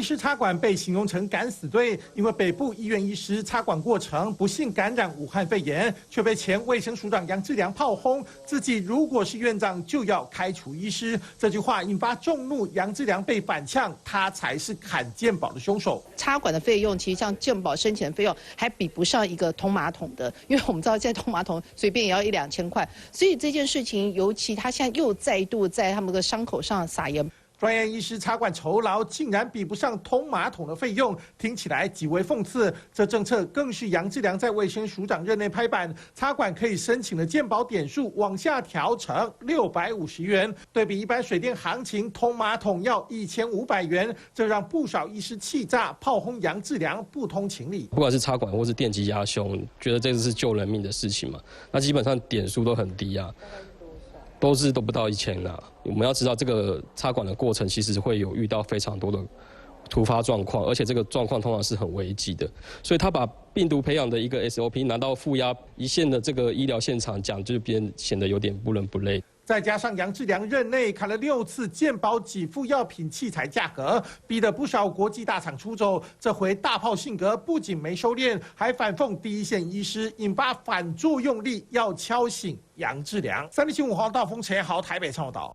师插管被形容成敢死队，因为北部医院医师插管过程不幸感染武汉肺炎，却被前卫生署长杨志良炮轰，自己如果是院长就要开除医师。这句话引发众怒，杨志良被反呛，他才是砍健保的凶手。插管的费用，其实像健保申请的费用还比不上一个通马桶的，因为我们知道现在通马桶随便也要1、2千块，所以这件事情，尤其他现在又再度在他们的伤口上撒盐。专业医师插管酬劳竟然比不上通马桶的费用，听起来极为讽刺。这政策更是杨志良在卫生署长任内拍板，插管可以申请的健保点数往下调成650元。对比一般水电行情，通马桶要1500元，这让不少医师气炸，炮轰杨志良不通情理。不管是插管或是电击压胸，觉得这个是救人命的事情嘛？那基本上点数都很低啊。都不到1000啦。我们要知道，这个插管的过程其实会有遇到非常多的突发状况，而且这个状况通常是很危急的。所以他把病毒培养的一个 SOP 拿到负压一线的这个医疗现场讲，就显得有点不伦不类。再加上杨志良任内砍了6次健保给付药品器材价格，逼得不少国际大厂出走。这回大炮性格不仅没收敛，还反讽第一线医师，引发反作用力，要敲醒杨志良。3立新闻黄道峰、陈豪台北报道。